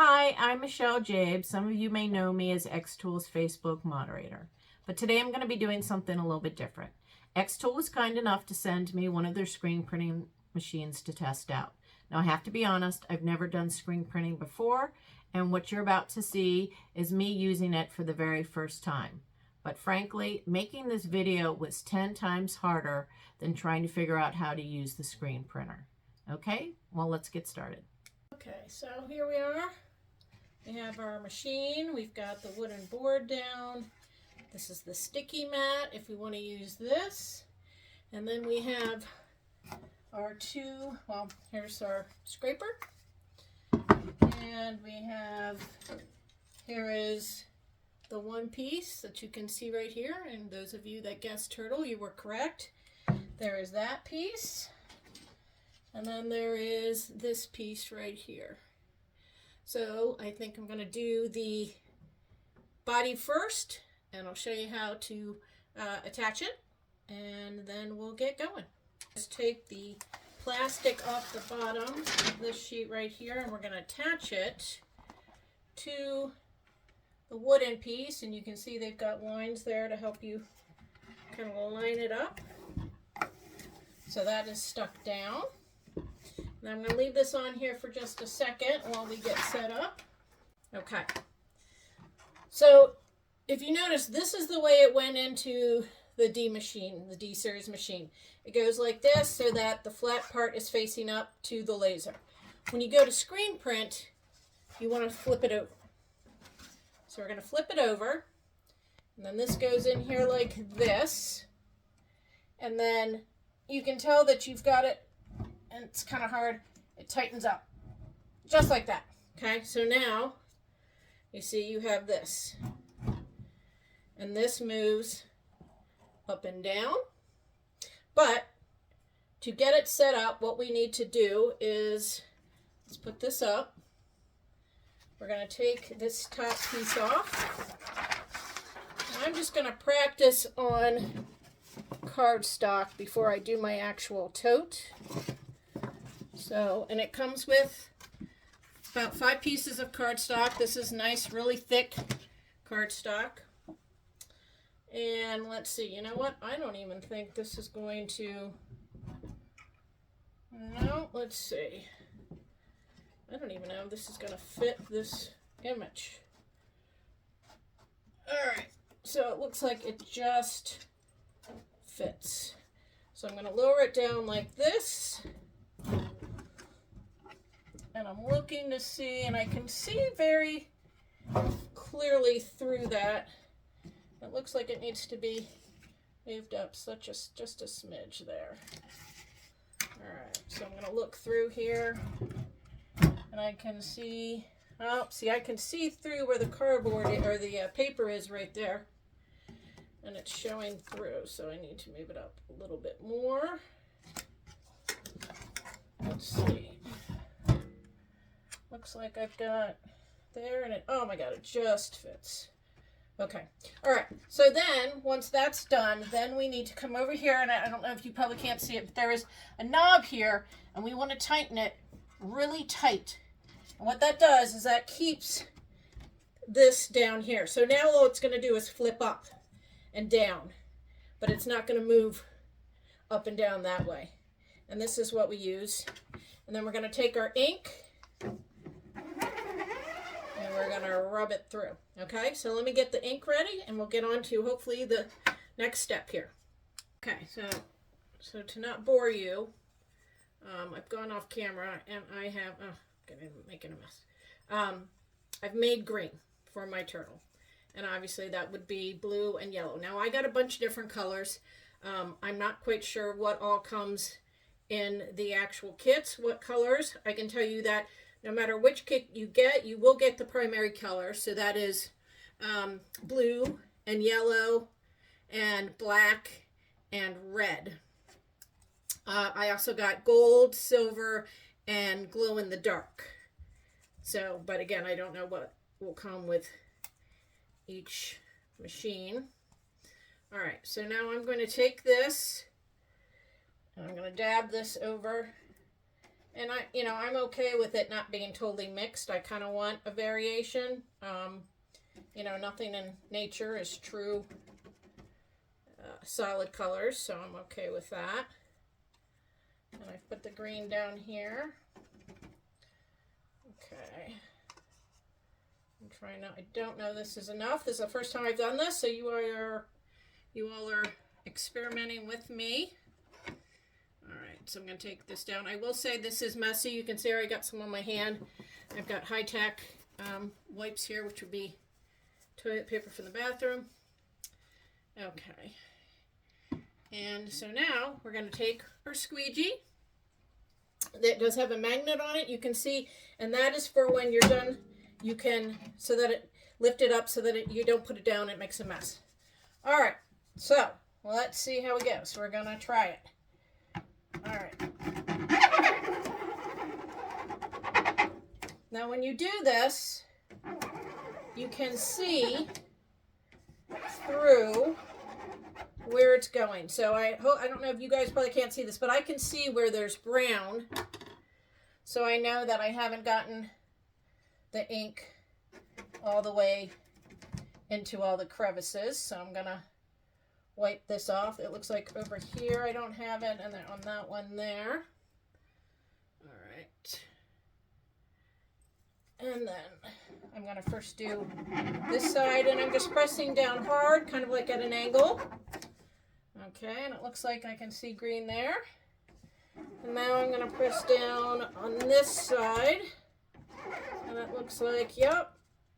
Hi, I'm Michelle Jabe. Some of you may know me as xTool's Facebook moderator, but today I'm going to be doing something a little bit different. xTool was kind enough to send me one of their screen printing machines to test out. Now I have to be honest, I've never done screen printing before, and what you're about to see is me using it for the very first time. But frankly, making this video was 10 times harder than trying to figure out how to use the screen printer. Okay, well, let's get started. Okay, so here we are. We have our machine. We've got the wooden board down. This is the sticky mat if we want to use this. And then we have our here's our scraper. And we have, here is the one piece that you can see right here. And those of you that guessed turtle, you were correct. There is that piece. And then there is this piece right here. So I think I'm going to do the body first, and I'll show you how to attach it, and then we'll get going. Just take the plastic off the bottom of this sheet right here, and we're going to attach it to the wooden piece, and you can see they've got lines there to help you kind of line it up. So that is stuck down. And I'm going to leave this on here for just a second while we get set up. Okay. So if you notice, this is the way it went into the D machine, the D series machine. It goes like this so that the flat part is facing up to the laser. When you go to screen print, you want to flip it over. So we're going to flip it over. And then this goes in here like this. And then you can tell that you've got it, and it's kind of hard. It tightens up just like that. Okay, so now you see you have this, and this moves up and down. But to get it set up, what we need to do is, let's put this up. We're going to take this top piece off. And I'm just going to practice on cardstock before I do my actual tote. So, and it comes with about 5 pieces of cardstock. This is nice, really thick cardstock. And let's see, you know what? I don't even think this is going to, no, let's see. I don't even know if this is going to fit this image. All right, so it looks like it just fits. So I'm going to lower it down like this. And I'm looking to see, and I can see very clearly through that. It looks like it needs to be moved up just a smidge there. All right, so I'm going to look through here, and I can see, I can see through where the cardboard or the paper is right there. And it's showing through, so I need to move it up a little bit more. Let's see. Looks like I've got there, and oh my God, it just fits. Okay, all right, so then once that's done, then we need to come over here, and I don't know if you probably can't see it, but there is a knob here, and we want to tighten it really tight. And what that does is that keeps this down here. So now all it's going to do is flip up and down, but it's not going to move up and down that way. And this is what we use. And then we're going to take our ink, and we're going to rub it through. Okay, so let me get the ink ready, and we'll get on to hopefully the next step here. Okay, so to not bore you, I've gone off camera, and I have, making a mess. I've made green for my turtle. And obviously that would be blue and yellow. Now I got a bunch of different colors. I'm not quite sure what all comes in the actual kits, what colors. I can tell you that no matter which kit you get, you will get the primary color. So that is blue and yellow and black and red. I also got gold, silver, and glow in the dark. So, but again, I don't know what will come with each machine. All right, so now I'm going to take this, and I'm going to dab this over And I'm okay with it not being totally mixed. I kind of want a variation. Nothing in nature is true solid colors, so I'm okay with that. And I put the green down here. Okay. I'm trying to, I don't know this is enough. This is the first time I've done this, so you all are experimenting with me. All right, so I'm going to take this down. I will say this is messy. You can see I already got some on my hand. I've got high-tech wipes here, which would be toilet paper from the bathroom. Okay. And so now we're going to take our squeegee. That does have a magnet on it, you can see, and that is for when you're done, you can, so that it, lift it up so that you don't put it down, it makes a mess. All right, so let's see how it goes. So we're going to try it. All right. Now when you do this, you can see through where it's going. So I don't know if you guys probably can't see this, but I can see where there's brown. So I know that I haven't gotten the ink all the way into all the crevices. So I'm gonna wipe this off. It looks like over here I don't have it, and then on that one there. All right. And then I'm gonna first do this side, and I'm just pressing down hard, kind of like at an angle. Okay, and it looks like I can see green there. And now I'm going to press down on this side. And it looks like, yep.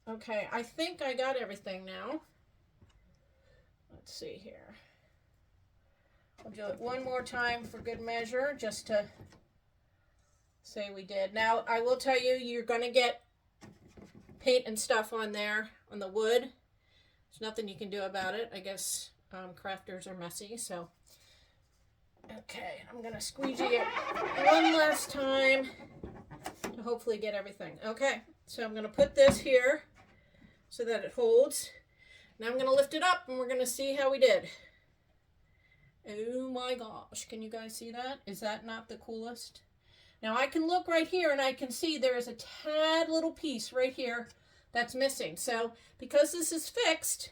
Okay, I think I got everything now. Let's see here. I'll do it one more time for good measure, just to say we did. Now, I will tell you, you're going to get paint and stuff on there, on the wood. There's nothing you can do about it. I guess crafters are messy, so. Okay, I'm going to squeegee it one last time to hopefully get everything. Okay, so I'm going to put this here so that it holds. Now I'm going to lift it up and we're going to see how we did. Oh my gosh, can you guys see that? Is that not the coolest? Now I can look right here and I can see there is a tad little piece right here that's missing. So because this is fixed,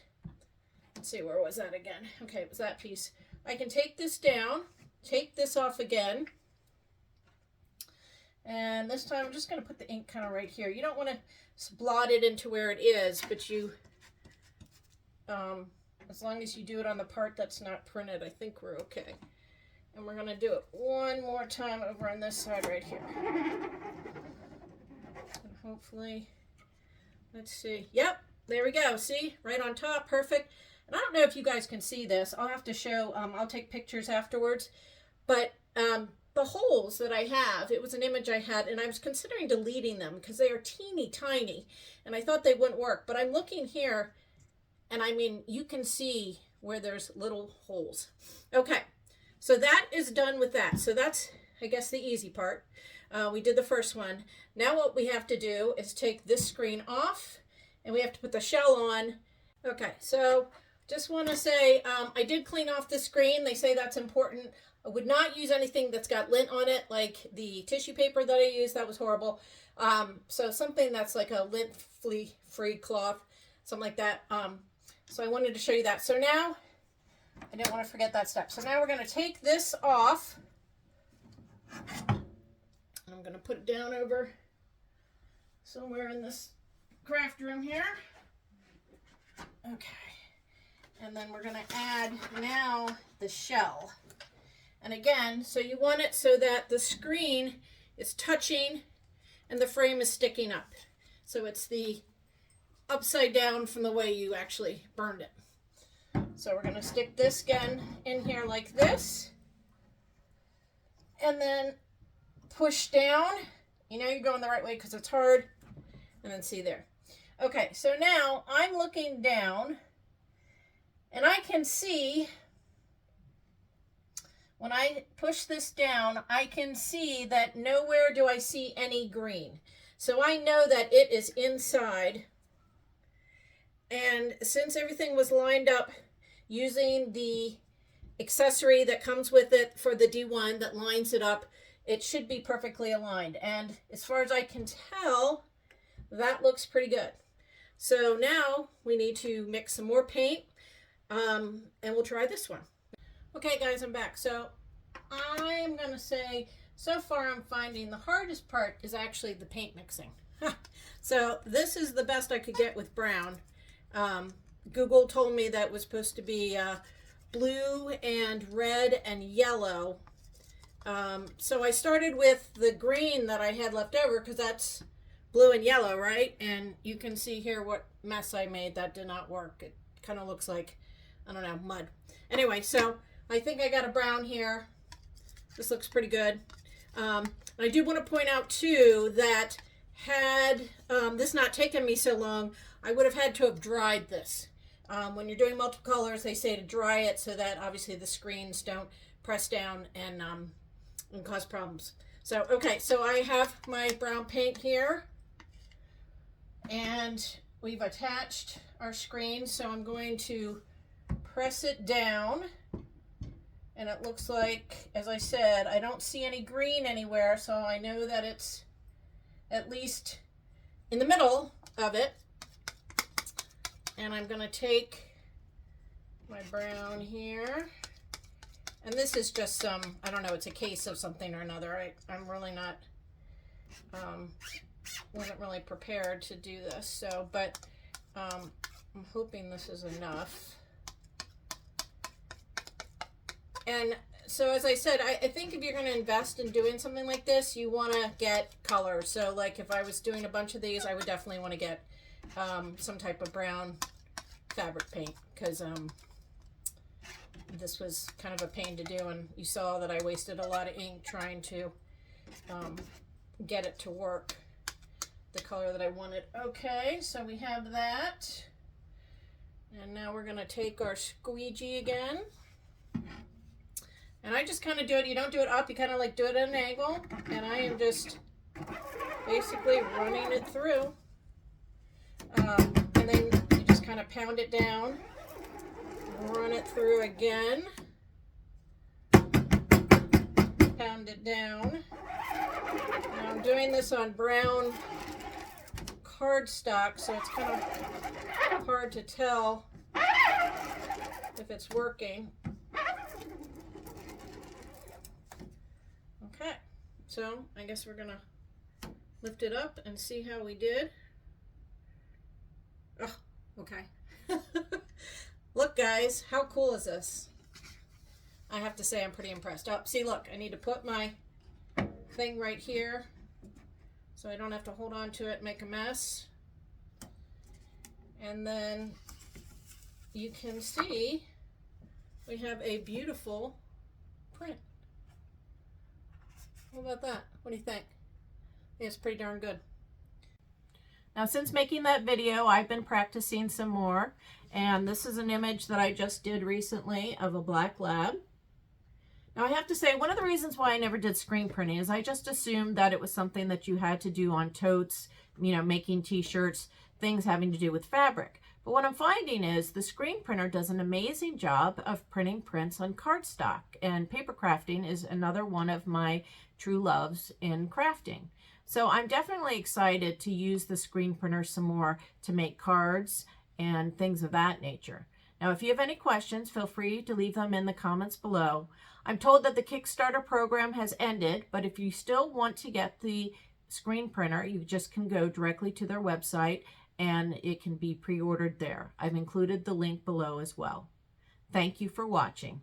let's see, where was that again? Okay, it was that piece. I can take this down, take this off again, and this time I'm just going to put the ink kind of right here. You don't want to blot it into where it is, but you, as long as you do it on the part that's not printed, I think we're okay. And we're going to do it one more time over on this side right here. And hopefully, let's see. Yep, there we go. See, right on top, perfect. And I don't know if you guys can see this. I'll have to show, I'll take pictures afterwards. But the holes that I have, it was an image I had, and I was considering deleting them because they are teeny tiny. And I thought they wouldn't work. But I'm looking here, and I mean, you can see where there's little holes. Okay, so that is done with that. So that's, I guess, the easy part. We did the first one. Now what we have to do is take this screen off, and we have to put the shell on. Okay, so just want to say, I did clean off the screen. They say that's important. I would not use anything that's got lint on it, like the tissue paper that I used. That was horrible. So something that's like a lint-free cloth, something like that. So I wanted to show you that. So now, I didn't want to forget that step. So now we're going to take this off. And I'm going to put it down over somewhere in this craft room here. Okay. And then we're going to add now the shell. And again, so you want it so that the screen is touching and the frame is sticking up. So it's the upside down from the way you actually burned it. So we're going to stick this again in here like this. And then push down. You know you're going the right way because it's hard. And then see there. Okay, so now I'm looking down. And I can see, when I push this down, I can see that nowhere do I see any green. So I know that it is inside. And since everything was lined up using the accessory that comes with it for the D1 that lines it up, it should be perfectly aligned. And as far as I can tell, that looks pretty good. So now we need to mix some more paint, and we'll try this one. Okay guys, I'm back. So I'm gonna say, so far I'm finding the hardest part is actually the paint mixing. So this is the best I could get with brown. Google told me that was supposed to be blue and red and yellow. So I started with the green that I had left over because that's blue and yellow, right? And you can see here what mess I made. That did not work. It kind of looks like, I don't know, mud. Anyway, so I think I got a brown here. This looks pretty good. I do want to point out too that had this not taken me so long, I would have had to have dried this. When you're doing multiple colors, they say to dry it so that obviously the screens don't press down and cause problems. So, okay, so I have my brown paint here, and we've attached our screen, so I'm going to press it down, and it looks like, as I said, I don't see any green anywhere, so I know that it's at least in the middle of it. And I'm going to take my brown here, and this is just some, I don't know, it's a case of something or another. I'm really not, wasn't really prepared to do this, so, but I'm hoping this is enough. And so as I said, I think if you're going to invest in doing something like this, you want to get color. So like if I was doing a bunch of these, I would definitely want to get some type of brown fabric paint, because this was kind of a pain to do, and you saw that I wasted a lot of ink trying to get it to work the color that I wanted. Okay, so we have that, and now we're going to take our squeegee again. And I just kind of do it, you don't do it up, you kind of like do it at an angle, and I am just basically running it through. And then you just kind of pound it down, run it through again, pound it down. Now I'm doing this on brown cardstock, so it's kind of hard to tell if it's working. Okay, so I guess we're gonna lift it up and see how we did. Oh, okay. Look guys, how cool is this? I have to say I'm pretty impressed. Oh, see, look, I need to put my thing right here so I don't have to hold on to it and make a mess. And then you can see we have a beautiful print. How about that? What do you think? Yeah, it's pretty darn good. Now, since making that video, I've been practicing some more, and this is an image that I just did recently of a black lab. Now, I have to say, one of the reasons why I never did screen printing is I just assumed that it was something that you had to do on totes, you know, making t-shirts, things having to do with fabric. But what I'm finding is the screen printer does an amazing job of printing prints on cardstock, and paper crafting is another one of my true loves in crafting. So I'm definitely excited to use the screen printer some more to make cards and things of that nature. Now, if you have any questions, feel free to leave them in the comments below. I'm told that the Kickstarter program has ended, but if you still want to get the screen printer, you just can go directly to their website and it can be pre-ordered there. I've included the link below as well. Thank you for watching.